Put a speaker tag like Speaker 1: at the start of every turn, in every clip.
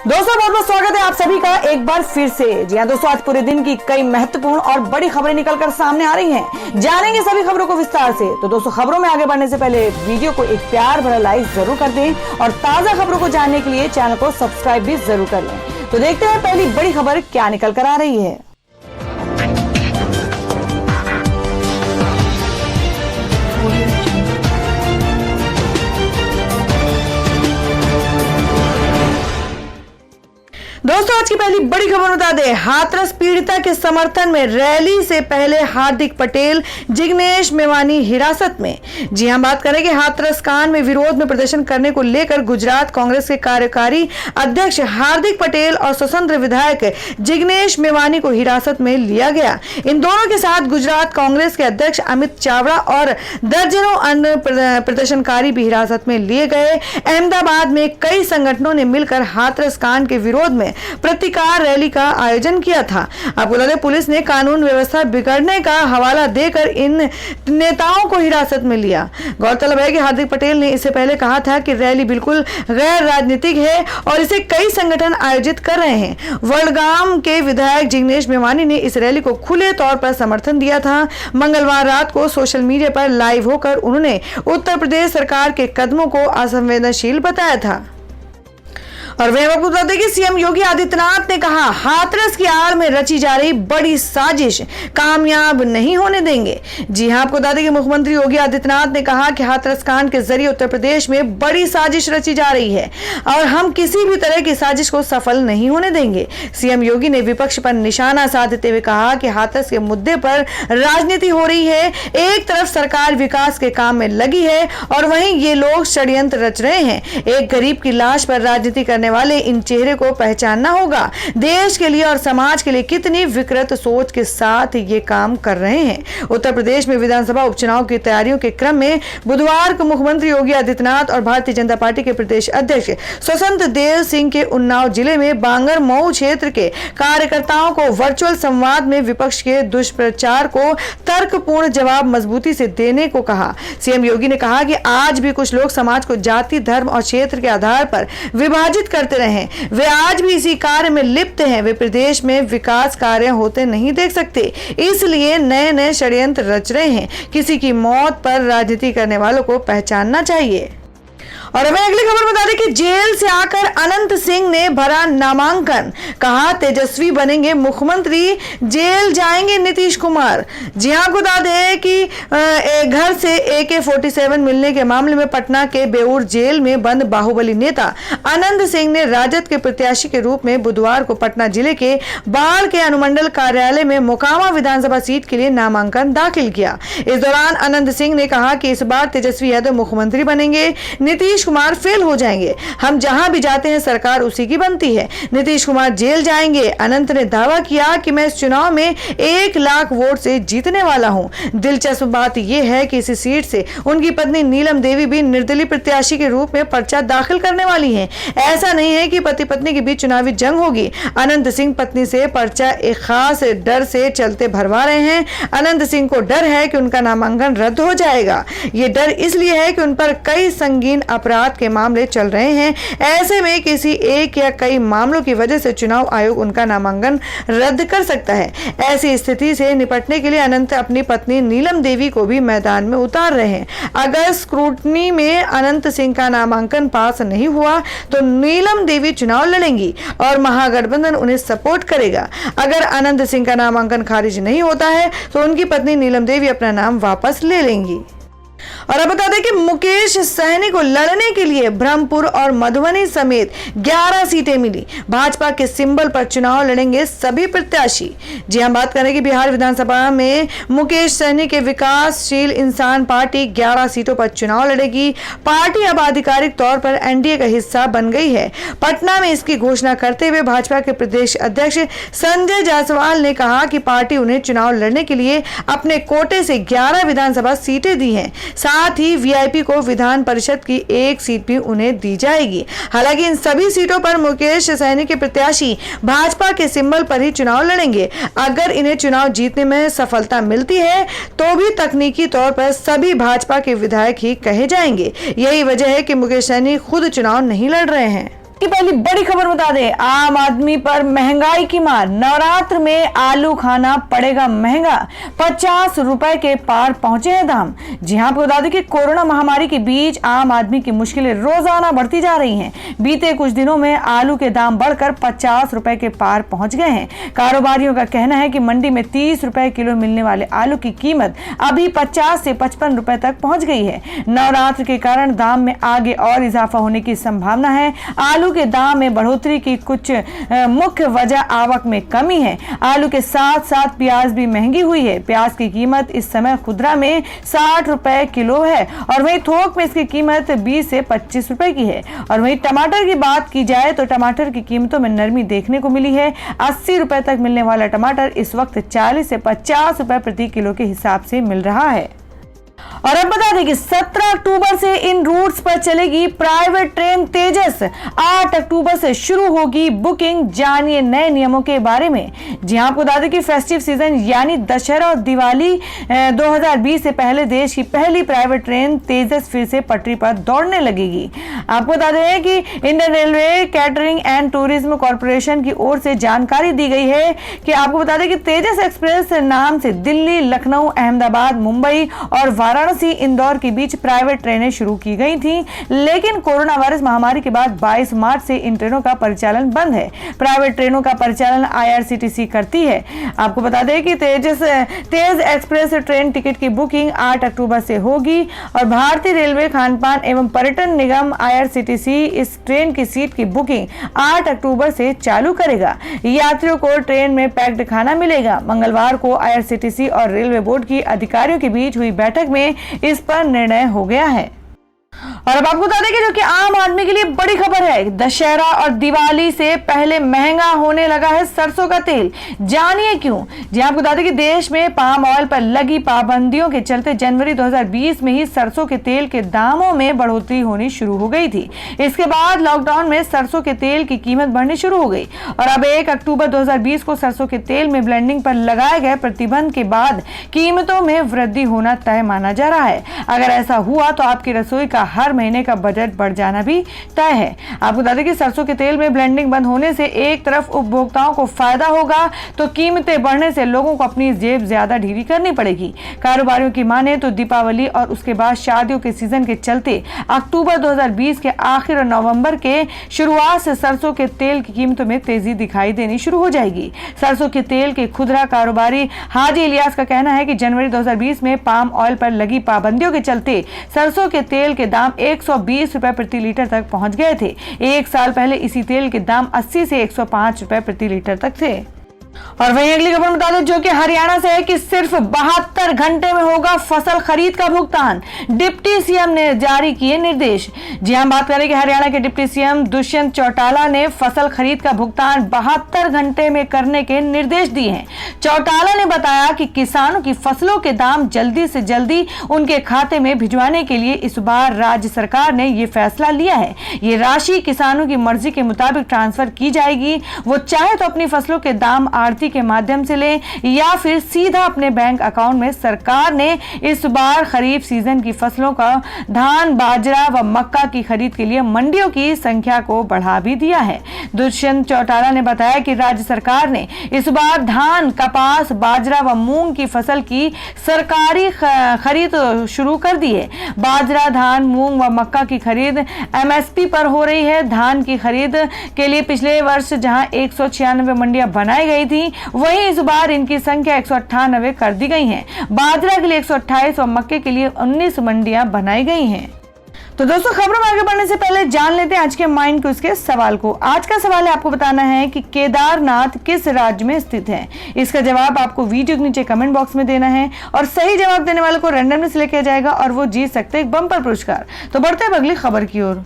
Speaker 1: दोस्तों बहुत बहुत स्वागत है आप सभी का एक बार फिर से। जी हाँ दोस्तों, आज पूरे दिन की कई महत्वपूर्ण और बड़ी खबरें निकलकर सामने आ रही हैं। जानेंगे सभी खबरों को विस्तार से। तो दोस्तों, खबरों में आगे बढ़ने से पहले वीडियो को एक प्यार भरा लाइक जरूर कर दें और ताजा खबरों को जानने के लिए चैनल को सब्सक्राइब भी जरूर कर लें। तो देखते हैं पहली बड़ी खबर क्या निकल कर आ रही है। दोस्तों, आज की पहली बड़ी खबर बता दें, हाथरस पीड़िता के समर्थन में रैली से पहले हार्दिक पटेल, जिग्नेश मेवानी हिरासत में। जी हां, बात करें कि हाथरस कांड में विरोध में प्रदर्शन करने को लेकर गुजरात कांग्रेस के कार्यकारी अध्यक्ष हार्दिक पटेल और स्वतंत्र विधायक जिग्नेश मेवानी को हिरासत में लिया गया। इन दोनों के साथ गुजरात कांग्रेस के अध्यक्ष अमित चावड़ा और दर्जनों अन्य प्रदर्शनकारी भी हिरासत में लिए गए। अहमदाबाद में कई संगठनों ने मिलकर हाथरस कांड के विरोध में प्रतिकार रैली का आयोजन किया था। आपको बता दें, पुलिस ने कानून व्यवस्था बिगड़ने का हवाला देकर इन नेताओं को हिरासत में लिया। गौरतलब है कि हार्दिक पटेल ने इससे पहले कहा था कि रैली बिल्कुल गैर राजनीतिक है और इसे कई संगठन आयोजित कर रहे हैं। वडगाम के विधायक जिग्नेश मेवानी ने इस रैली को खुले तौर पर समर्थन दिया था। मंगलवार रात को सोशल मीडिया पर लाइव होकर उन्होंने उत्तर प्रदेश सरकार के कदमों को असंवेदनशील बताया था। और वह आपको बता दें कि सीएम योगी आदित्यनाथ ने कहा, हाथरस की आड़ में रची जा रही बड़ी साजिश कामयाब नहीं होने देंगे। जी हां, आपको बता दें कि मुख्यमंत्री योगी आदित्यनाथ ने कहा कि हाथरस कांड के जरिए उत्तर प्रदेश में बड़ी साजिश रची जा रही है और हम किसी भी तरह की साजिश को सफल नहीं होने देंगे। सीएम योगी ने विपक्ष पर निशाना साधते हुए कहा कि हाथरस के मुद्दे पर राजनीति हो रही है। एक तरफ सरकार विकास के काम में लगी है और वहीं ये लोग षड्यंत्र रच रहे हैं। एक गरीब की लाश पर राजनीति करने वाले इन चेहरे को पहचानना होगा। देश के लिए और समाज के लिए कितनी विकृत सोच के साथ ये काम कर रहे हैं। उत्तर प्रदेश में विधानसभा उपचुनाव की तैयारियों के क्रम में बुधवार को मुख्यमंत्री योगी आदित्यनाथ और भारतीय जनता पार्टी के प्रदेश अध्यक्ष स्वतंत्र देव सिंह के उन्नाव जिले में बांगर मऊ क्षेत्र के कार्यकर्ताओं को वर्चुअल संवाद में विपक्ष के दुष्प्रचार को तर्कपूर्ण जवाब मजबूती से देने को कहा। सीएम योगी ने कहा कि आज भी कुछ लोग समाज को जाति, धर्म और क्षेत्र के आधार पर विभाजित करते रहे। वे आज भी इसी कार्य में लिप्त हैं। वे प्रदेश में विकास कार्य होते नहीं देख सकते, इसलिए नए नए षड्यंत्र रच रहे हैं। किसी की मौत पर राजनीति करने वालों को पहचानना चाहिए। और हमें अगली खबर बता दें कि जेल से आकर अनंत सिंह ने भरा नामांकन, कहा तेजस्वी बनेंगे मुख्यमंत्री, जेल जाएंगे नीतीश कुमार। जी हां, बता दें कि घर से AK-47 मिलने के मामले में पटना के बेऊर जेल में बंद बाहुबली नेता अनंत सिंह ने राजद के प्रत्याशी के रूप में बुधवार को पटना जिले के बाढ़ के अनुमंडल कार्यालय में मोकामा विधानसभा सीट के लिए नामांकन दाखिल किया। इस दौरान अनंत सिंह ने कहा कि इस बार तेजस्वी यादव मुख्यमंत्री बनेंगे, नीतीश कुमार फेल हो जाएंगे। हम जहां भी जाते हैं सरकार उसी की बनती है। नीतीश कुमार जेल जाएंगे। अनंत ने दावा किया कि मैं इस चुनाव में 1 लाख वोट से जीतने वाला हूं। दिलचस्प बात यह है कि इसी सीट से उनकी पत्नी नीलम देवी भी निर्दलीय प्रत्याशी के रूप में पर्चा दाखिल करने वाली हैं। ऐसा नहीं है कि पति पत्नी के बीच चुनावी जंग होगी। अनंत सिंह पत्नी से पर्चा एक खास डर से चलते भरवा रहे हैं। अनंत सिंह को डर है कि उनका नामांकन रद्द हो जाएगा। ये डर इसलिए है कि उन पर कई संगीन अपराध के मामले चल रहे हैं। ऐसे में किसी एक या कई मामलों की वजह से चुनाव आयोग उनका नामांकन रद्द कर सकता है। ऐसी स्थिति से निपटने के लिए अनंत अपनी पत्नी नीलम देवी को भी मैदान में उतार रहे हैं। अगर स्क्रूटनी में अनंत सिंह का नामांकन पास नहीं हुआ तो नीलम देवी चुनाव लड़ेंगी और महागठबंधन उन्हें सपोर्ट करेगा। अगर अनंत सिंह का नामांकन खारिज नहीं होता है तो उनकी पत्नी नीलम देवी अपना नाम वापस ले लेंगी। और अब बता दें कि मुकेश सहनी को लड़ने के लिए ब्रह्मपुर और मधुबनी समेत 11 सीटें मिली। भाजपा के सिंबल पर चुनाव लड़ेंगे सभी प्रत्याशी। जी हम बात करें कि बिहार विधानसभा में मुकेश सहनी के विकासशील इंसान पार्टी 11 सीटों पर चुनाव लड़ेगी। पार्टी अब आधिकारिक तौर पर एनडीए का हिस्सा बन गई है। पटना में इसकी घोषणा करते हुए भाजपा के प्रदेश अध्यक्ष संजय जायसवाल ने कहा कि पार्टी उन्हें चुनाव लड़ने के लिए अपने कोटे से 11 विधानसभा सीटें दी हैं। साथ ही वीआईपी को विधान परिषद की 1 सीट भी उन्हें दी जाएगी। हालांकि इन सभी सीटों पर मुकेश सहनी के प्रत्याशी भाजपा के सिंबल पर ही चुनाव लड़ेंगे। अगर इन्हें चुनाव जीतने में सफलता मिलती है तो भी तकनीकी तौर पर सभी भाजपा के विधायक ही कहे जाएंगे। यही वजह है कि मुकेश सहनी खुद चुनाव नहीं लड़ रहे हैं। की पहली बड़ी खबर बता दें, आम आदमी पर महंगाई की मार, नवरात्र में आलू खाना पड़ेगा महंगा, 50 रुपए के पार पहुंचे हैं दाम। जी हां, आपको बता दें कि कोरोना महामारी के बीच आम आदमी की मुश्किलें रोजाना बढ़ती जा रही हैं। बीते कुछ दिनों में आलू के दाम बढ़कर 50 रुपए के पार पहुंच गए हैं। कारोबारियों का कहना है कि मंडी में 30 रुपए किलो मिलने वाले आलू की कीमत अभी 50 से 55 रुपए तक पहुंच गई है। नवरात्र के कारण दाम में आगे और इजाफा होने की संभावना है। आलू के दाम में बढ़ोतरी की कुछ मुख्य वजह आवक में कमी है। आलू के साथ साथ प्याज भी महंगी हुई है। प्याज की कीमत इस समय खुदरा में 60 रुपए किलो है और वहीं थोक में इसकी कीमत 20 से 25 रुपए की है। और वहीं टमाटर की बात की जाए तो टमाटर की कीमतों में नरमी देखने को मिली है। 80 रुपए तक मिलने वाला टमाटर इस वक्त 40 से 50 रुपए प्रति किलो के हिसाब से मिल रहा है। और अब बता दें कि 17 अक्टूबर से इन रूट्स पर चलेगी प्राइवेट ट्रेन तेजस। 8 अक्टूबर से शुरू होगी बुकिंग, जानिए नए नियमों के बारे में। जी हां, आपको बता दें कि फेस्टिव सीजन यानी दशहरा और दिवाली 2020 से पहले देश की पहली प्राइवेट ट्रेन तेजस फिर से पटरी पर दौड़ने लगेगी। आपको बता दें कि Indian railway catering and tourism corporation की ओर से जानकारी दी गई है कि आपको बता दें कि तेजस एक्सप्रेस नाम से दिल्ली, लखनऊ, अहमदाबाद, मुंबई और वाराणसी, इंदौर के बीच प्राइवेट ट्रेनें शुरू की गई थीं, लेकिन कोरोना वायरस महामारी के बाद 22 मार्च से इन ट्रेनों का परिचालन बंद है। प्राइवेट ट्रेनों का परिचालन IRCTC करती है। आपको बता दें कि तेज एक्सप्रेस ट्रेन टिकट की बुकिंग 8 अक्टूबर से होगी और भारतीय रेलवे खानपान एवं पर्यटन निगम IRCTC इस ट्रेन की सीट की बुकिंग 8 अक्टूबर से चालू करेगा। यात्रियों को ट्रेन में पैक्ड खाना मिलेगा। मंगलवार को IRCTC और रेलवे बोर्ड की अधिकारियों के बीच हुई बैठक में इस पर निर्णय हो गया है। और अब आपको बता दें कि जो कि आम आदमी के लिए बड़ी खबर है, दशहरा और दिवाली से पहले महंगा होने लगा है सरसों का तेल। जानिए क्यों। जी आपको बता दें कि देश में पाम ऑयल पर लगी पाबंदियों के चलते जनवरी 2020 में ही सरसों के तेल के दामों में बढ़ोतरी होनी शुरू हो गई थी। इसके बाद लॉकडाउन में सरसों के तेल की कीमत बढ़नी शुरू हो गई और अब 1 अक्टूबर 2020 को सरसों के तेल में ब्लेंडिंग पर लगाए गए प्रतिबंध के बाद कीमतों में वृद्धि होना तय माना जा रहा है। अगर ऐसा हुआ तो आपकी रसोई का हर महीने का बजट बढ़ जाना भी तय है। आपको बता दें कि सरसों के तेल में ब्लेंडिंग बंद होने से एक तरफ उपभोक्ताओं को फायदा होगा तो कीमतें बढ़ने से लोगों को अपनी जेब ज्यादा ढीली करनी पड़ेगी। कारोबारियों की माने तो दीपावली और उसके बाद शादियों के सीजन के चलते अक्टूबर 2020 के आखिर और नवंबर के शुरुआत से सरसों के तेल की कीमतों में तेजी दिखाई देनी शुरू हो जाएगी। सरसों के तेल के खुदरा कारोबारी हाजी इलियास का कहना है कि जनवरी 2020 में पाम ऑयल पर लगी पाबंदियों के चलते सरसों के तेल के दाम 120 रुपए प्रति लीटर तक पहुंच गए थे। एक साल पहले इसी तेल के दाम 80 से 105 रुपए प्रति लीटर तक थे। और वहीं अगली खबर बता दें जो कि हरियाणा से है कि सिर्फ 72 घंटे में होगा फसल खरीद का भुगतान। डिप्टी सीएम ने जारी किए निर्देश। जी हम बात करें कि हरियाणा के डिप्टी सीएम दुष्यंत चौटाला ने फसल खरीद का भुगतान 72 घंटे में करने के निर्देश दिए हैं। चौटाला ने बताया कि किसानों की फसलों के दाम जल्दी से जल्दी उनके खाते में भिजवाने के लिए इस बार राज्य सरकार ने ये फैसला लिया है। ये राशि किसानों की मर्जी के मुताबिक ट्रांसफर की जाएगी। वो चाहे तो अपनी फसलों के दाम आड़ती के माध्यम से ले या फिर सीधा अपने बैंक अकाउंट में। सरकार ने इस बार खरीफ सीजन की फसलों का धान, बाजरा व मक्का की खरीद के लिए मंडियों की संख्या को बढ़ा भी दिया है। दुष्यंत चौटाला ने बताया कि राज्य सरकार ने इस बार धान, कपास, बाजरा व मूंग की फसल की सरकारी खरीद शुरू कर दी है। बाजरा, धान, मूंग व मक्का की खरीद MSP पर हो रही है। धान की खरीद के लिए पिछले वर्ष जहां 196 मंडियां बनाई गई थी, वहीं इस बार इनकी संख्या 198 कर दी गई है। बाजरा के लिए 128 और मक्के के लिए 19 मंडियां बनाई गई हैं। तो दोस्तों, खबरों में आगे बढ़ने से पहले जान लेते हैं आज के माइंड क्विज के सवाल को। आज का सवाल है, आपको बताना है कि केदारनाथ किस राज्य में स्थित है। इसका जवाब आपको वीडियो के नीचे कमेंट बॉक्स में देना है और सही जवाब देने वाले को रैंडमली सिलेक्ट किया जाएगा और वो जीत सकते हैं एक बम्पर पुरस्कार। तो बढ़ते हैं अगली खबर की ओर।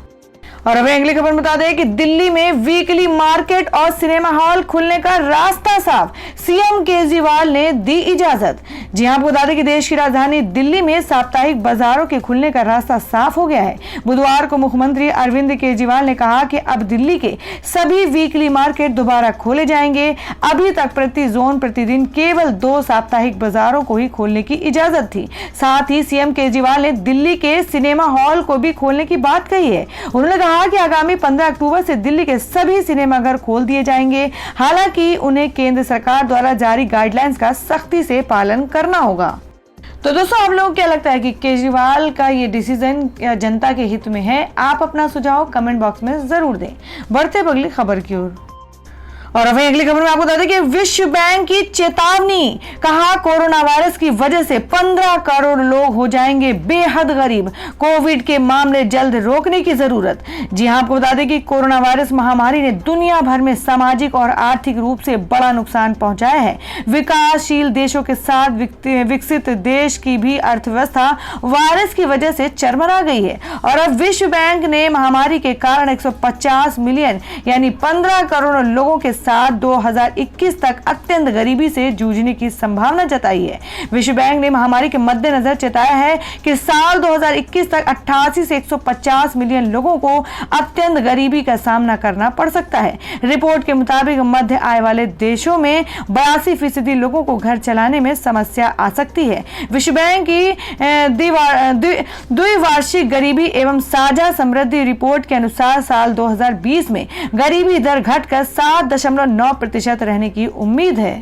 Speaker 1: और अब अगली खबर बता दें कि दिल्ली में वीकली मार्केट और सिनेमा हॉल खुलने का रास्ता साफ, सीएम केजरीवाल ने दी इजाजत। जी हां, आपको बता दें कि देश की राजधानी दिल्ली में साप्ताहिक बाजारों के खुलने का रास्ता साफ हो गया है। बुधवार को मुख्यमंत्री अरविंद केजरीवाल ने कहा कि अब दिल्ली के सभी वीकली मार्केट दोबारा खोले जाएंगे। अभी तक प्रति जोन प्रतिदिन केवल 2 साप्ताहिक बाजारों को ही खोलने की इजाजत थी। साथ ही सीएम केजरीवाल ने दिल्ली के सिनेमा हॉल को भी खोलने की बात कही है। उन्होंने कहा कि आगामी 15 अक्टूबर से दिल्ली के सभी सिनेमाघर खोल दिए जाएंगे। हालांकि उन्हें केंद्र सरकार द्वारा जारी गाइडलाइंस का सख्ती से पालन करना होगा। तो दोस्तों, आप लोगों को क्या लगता है कि केजरीवाल का ये डिसीजन जनता के हित में है? आप अपना सुझाव कमेंट बॉक्स में जरूर दें। बढ़ते अगली खबर की ओर। और वहीं अगली खबर में आपको बता दें कि विश्व बैंक की चेतावनी, कहा कोरोना वायरस की वजह से 15 करोड़ लोग हो जाएंगे बेहद गरीब, कोविड के मामले जल्द रोकने की जरूरत। जी हां, आपको बता दें कि कोरोना वायरस महामारी ने दुनिया भर में सामाजिक और आर्थिक रूप से बड़ा नुकसान पहुंचाया है। विकासशील देशों के साथ विकसित देश की भी अर्थव्यवस्था वायरस की वजह से चरमरा गई है और अब विश्व बैंक ने महामारी के कारण 150 मिलियन यानी 15 करोड़ लोगों के साथ 2021 तक अत्यंत गरीबी से जूझने की संभावना जताई है। विश्व बैंक ने महामारी के मद्देनजर चेताया है कि साल 2021 तक 88 से 150 मिलियन लोगों को अत्यंत गरीबी का सामना करना पड़ सकता है। रिपोर्ट के मुताबिक मध्य आय वाले देशों में 82% लोगों को घर चलाने में समस्या आ सकती है। विश्व बैंक की द्विवार्षिक गरीबी एवं साझा समृद्धि रिपोर्ट के अनुसार साल 2020 में गरीबी दर घटकर 7.9% रहने की उम्मीद है।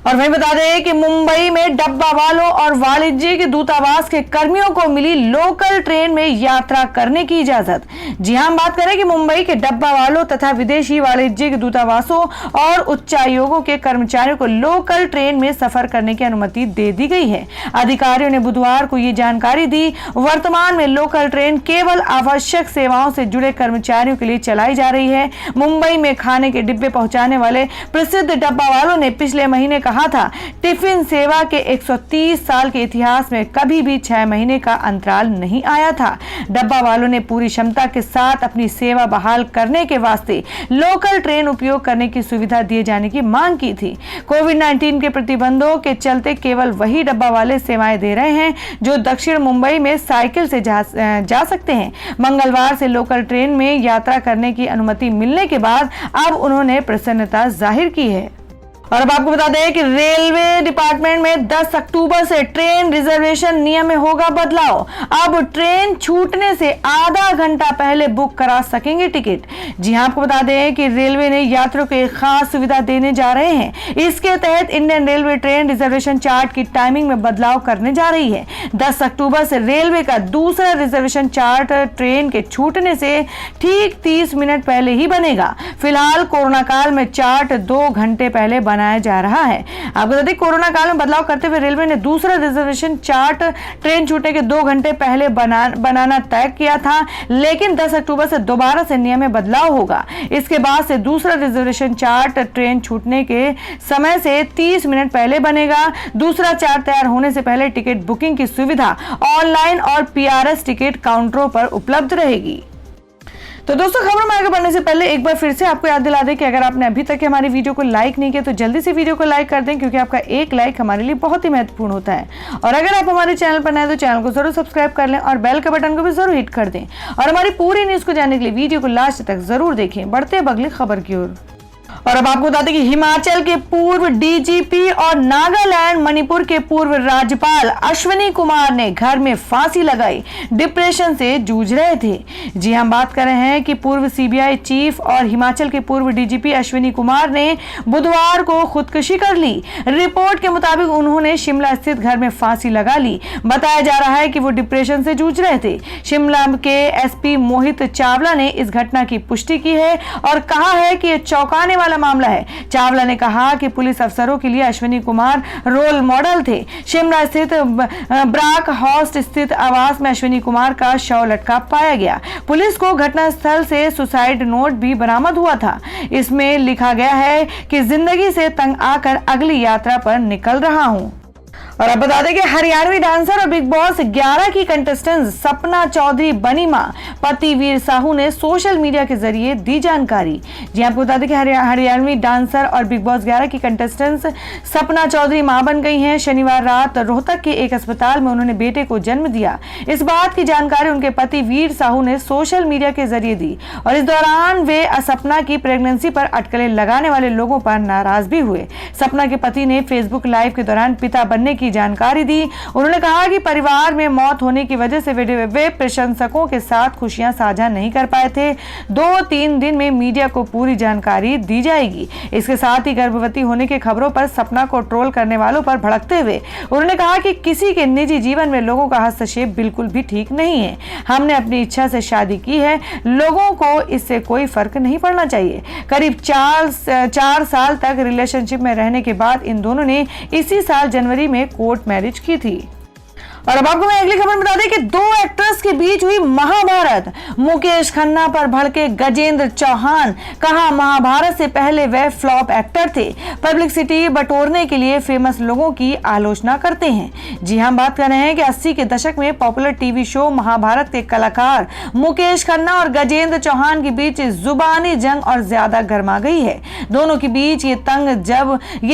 Speaker 1: और वहीं बता दें कि मुंबई में डब्बा वालों और वाणिज्यिक दूतावास के कर्मियों को मिली लोकल ट्रेन में यात्रा करने की इजाजत। जी हां, हम बात करें कि मुंबई के डब्बा वालों तथा विदेशी वाणिज्यिक दूतावासों और उच्चायोगों के कर्मचारियों को लोकल ट्रेन में सफर करने की अनुमति दे दी गई है। अधिकारियों ने बुधवार को ये जानकारी दी। वर्तमान में लोकल ट्रेन केवल आवश्यक सेवाओं से जुड़े कर्मचारियों के लिए चलाई जा रही है। मुंबई में खाने के डिब्बे पहुंचाने वाले प्रसिद्ध डब्बा वालों ने पिछले महीने कहा था, टिफिन सेवा के 130 साल के इतिहास में कभी भी 6 महीने का अंतराल नहीं आया था। डब्बा वालों ने पूरी क्षमता के साथ अपनी सेवा बहाल करने के वास्ते लोकल ट्रेन उपयोग करने की सुविधा दिए जाने की मांग की थी। कोविड-19 के प्रतिबंधों के चलते केवल वही डब्बा वाले सेवाएं दे रहे हैं जो दक्षिण मुंबई में साइकिल से जा सकते हैं। मंगलवार से लोकल ट्रेन में यात्रा करने की अनुमति मिलने के बाद अब उन्होंने प्रसन्नता जाहिर की है। और अब आपको बता दें कि रेलवे डिपार्टमेंट में 10 अक्टूबर से ट्रेन रिजर्वेशन नियम में होगा बदलाव। अब ट्रेन छूटने से आधा घंटा पहले बुक करा सकेंगे टिकट। जी हां, आपको बता दें कि रेलवे ने यात्रियों को एक खास सुविधा देने जा रहे हैं। इसके तहत Indian railway train reservation chart की टाइमिंग में बदलाव करने जा रही है। 10 अक्टूबर से रेलवे का दूसरा रिजर्वेशन चार्ट ट्रेन के छूटने से ठीक 30 मिनट पहले ही बनेगा। फिलहाल कोरोना काल में चार्ट 2 घंटे पहले बनाया जा रहा है। आपको बता दें, कोरोना काल में बदलाव करते हुए रेलवे ने दूसरा रिजर्वेशन चार्ट ट्रेन छूटने के 2 घंटे पहले बनाना तय किया था, लेकिन 10 अक्टूबर से दोबारा से नियम में बदलाव होगा। इसके बाद से दूसरा रिजर्वेशन चार्ट ट्रेन छूटने के समय से 30 मिनट पहले बनेगा। दूसरा चार्ट तैयार होने से पहले टिकट बुकिंग की सुविधा ऑनलाइन और पीआरएस टिकट काउंटरों पर उपलब्ध रहेगी। तो दोस्तों, खबरों में आगे बढ़ने से पहले एक बार फिर से आपको याद दिला दें कि अगर आपने अभी तक हमारी वीडियो को लाइक नहीं किया तो जल्दी से वीडियो को लाइक कर दें, क्योंकि आपका एक लाइक हमारे लिए बहुत ही महत्वपूर्ण होता है। और अगर आप हमारे चैनल पर नए हैं तो चैनल को जरूर सब्सक्राइब कर लें और बेल के बटन को भी जरूर हिट कर दें। और हमारी पूरी न्यूज को जानने के लिए वीडियो को लास्ट तक जरूर देखें। बढ़ते हैं अगली खबर की ओर। और अब आपको बता दें कि हिमाचल के पूर्व डीजीपी और नागालैंड मणिपुर के पूर्व राज्यपाल अश्विनी कुमार ने घर में फांसी लगाई, डिप्रेशन से जूझ रहे थे। जी हम बात कर रहे हैं कि पूर्व सीबीआई चीफ और हिमाचल के पूर्व डीजीपी अश्विनी कुमार ने बुधवार को खुदकुशी कर ली। रिपोर्ट के मुताबिक उन्होंने शिमला स्थित घर में फांसी लगा ली। बताया जा रहा है कि वो डिप्रेशन से जूझ रहे थे। शिमला के एसपी मोहित चावला ने इस घटना की पुष्टि की है और कहा है कि यह चौंकाने वाला मामला है। चावला ने कहा कि पुलिस अफसरों के लिए अश्विनी कुमार रोल मॉडल थे। शिमला स्थित ब्राक हॉस्ट स्थित आवास में अश्विनी कुमार का शव लटका पाया गया। पुलिस को घटनास्थल से सुसाइड नोट भी बरामद हुआ था। इसमें लिखा गया है कि जिंदगी से तंग आकर अगली यात्रा पर निकल रहा हूं। और अब बता दें कि हरियाणवी डांसर और बिग बॉस 11 की कंटेस्टेंट सपना चौधरी बनी मां, पति वीर साहू ने सोशल मीडिया के जरिए दी जानकारी। जी आपको बता दें कि हरियाणवी डांसर और बिग बॉस 11 की कंटेस्टेंट सपना चौधरी मां बन गई हैं। शनिवार रात रोहतक के एक अस्पताल में उन्होंने बेटे को जन्म दिया। इस बात की जानकारी उनके पति वीर साहू ने सोशल मीडिया के जरिए दी और इस दौरान वे सपना की प्रेगनेंसी पर अटकलें लगाने वाले लोगों पर नाराज भी हुए। सपना के पति ने फेसबुक लाइव के दौरान पिता बनने की की जानकारी दी। उन्होंने कहा कि परिवार में मौत होने की वजह से वे प्रशंसकों के साथ खुशियां साझा नहीं कर पाए थे। 2-3 दिन में मीडिया को पूरी जानकारी दी जाएगी। इसके साथ ही गर्भवती होने की खबरों पर सपना को ट्रोल करने वालों पर भड़कते हुए उन्होंने कहा कि किसी के निजी जीवन में लोगों का हस्तक्षेप बिल्कुल भी ठीक नहीं है। हमने अपनी इच्छा से शादी की है, लोगों को इससे कोई फर्क नहीं पड़ना चाहिए। करीब 4 साल तक रिलेशनशिप में रहने के बाद इन दोनों ने इसी साल जनवरी में कोर्ट मैरिज की थी। और अब आपको मैं अगली खबर बता दें कि 2 एक्ट्रेस के बीच हुई महाभारत। मुकेश खन्ना पर भड़के गजेंद्र चौहान, कहा महाभारत से पहले वे फ्लॉप एक्टर थे, पब्लिसिटी बटोरने के लिए फेमस लोगों की आलोचना करते हैं। जी हम बात कर रहे हैं कि 80 के दशक में पॉपुलर टीवी शो महाभारत के कलाकार मुकेश खन्ना और गजेंद्र चौहान के बीच जुबानी जंग और ज्यादा गर्मा गई है। दोनों के बीच ये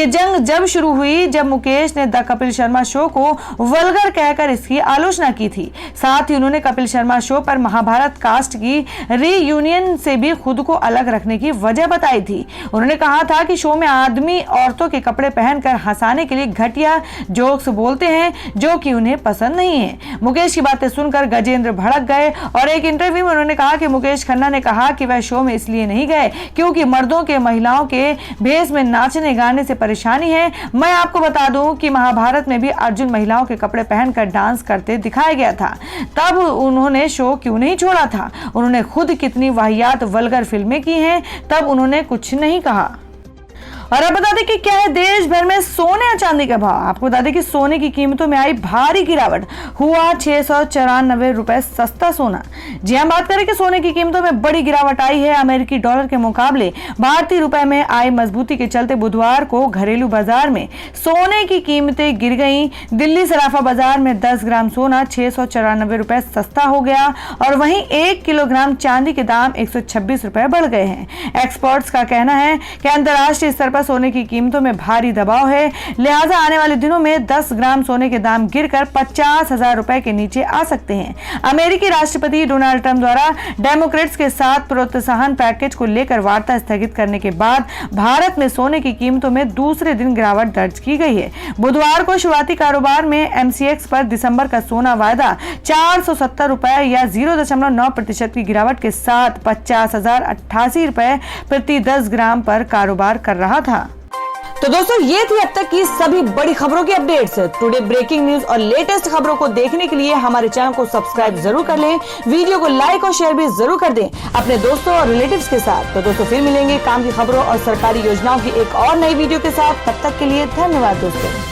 Speaker 1: जंग जब शुरू हुई जब मुकेश ने द कपिल शर्मा शो को वल्गर कहकर इसकी आलोचना की थी। साथ ही उन्होंने कपिल शर्मा शो पर महाभारत कास्ट की रीयूनियन से भी खुद को अलग रखने की वजह बताई थी। उन्होंने कहा था कि शो में आदमी औरतों के कपड़े पहनकर हंसाने के लिए घटिया जोक्स बोलते हैं जो कि उन्हें पसंद नहीं है। मुकेश की बातें सुनकर गजेंद्र भड़क गए और एक इंटरव्यू में उन्होंने कहा कि मुकेश खन्ना ने कहा कि वह शो में इसलिए नहीं गए क्योंकि मर्दों के महिलाओं के भेष में नाचने गाने से परेशानी है। मैं आपको बता दूं कि महाभारत में भी अर्जुन महिलाओं के कपड़े पहनकर डांस करते दिखाया गया था, तब उन्होंने शो क्यों नहीं छोड़ा था। उन्होंने खुद कितनी वाहियात वल्गर फिल्में की हैं, तब उन्होंने कुछ नहीं कहा। और अब बता दें कि क्या है देश भर में सोने और चांदी का भाव। आपको बता दें कि सोने की कीमतों में आई भारी गिरावट, हुआ 694 रुपए सस्ता सोना। जी हम बात करें कि सोने की कीमतों में बड़ी गिरावट आई है। अमेरिकी डॉलर के मुकाबले भारतीय रुपए में आई मजबूती के चलते बुधवार को घरेलू बाजार में सोने की कीमतें गिर गई। दिल्ली सराफा बाजार में 10 ग्राम सोना 694 रुपए सस्ता हो गया और वहीं 1 किलोग्राम चांदी के दाम 126 रुपए बढ़ गए हैं। एक्सपर्ट्स का कहना है कि अंतर्राष्ट्रीय स्तर पर सोने की कीमतों में भारी दबाव है, लिहाजा आने वाले दिनों में 10 ग्राम सोने के दाम गिरकर 50,000 रुपए के नीचे आ सकते हैं। अमेरिकी राष्ट्रपति डोनाल्ड ट्रंप द्वारा डेमोक्रेट्स के साथ प्रोत्साहन पैकेज को लेकर वार्ता स्थगित करने के बाद भारत में सोने की कीमतों में दूसरे दिन गिरावट दर्ज की गई है। बुधवार को शुरुआती कारोबार में एमसीएक्स पर दिसंबर का सोना वायदा 470 रुपए या 0.9% की गिरावट के साथ 50,088 रुपए प्रति 10 ग्राम पर कारोबार कर रहा था। तो दोस्तों ये थी अब तक की सभी बड़ी खबरों की अपडेट्स। टुडे ब्रेकिंग न्यूज और लेटेस्ट खबरों को देखने के लिए हमारे चैनल को सब्सक्राइब जरूर कर लें, वीडियो को लाइक और शेयर भी जरूर कर दें अपने दोस्तों और रिलेटिव्स के साथ। तो दोस्तों फिर मिलेंगे काम की खबरों और सरकारी योजनाओं की एक और नई वीडियो के साथ। तब तक के लिए धन्यवाद दोस्तों।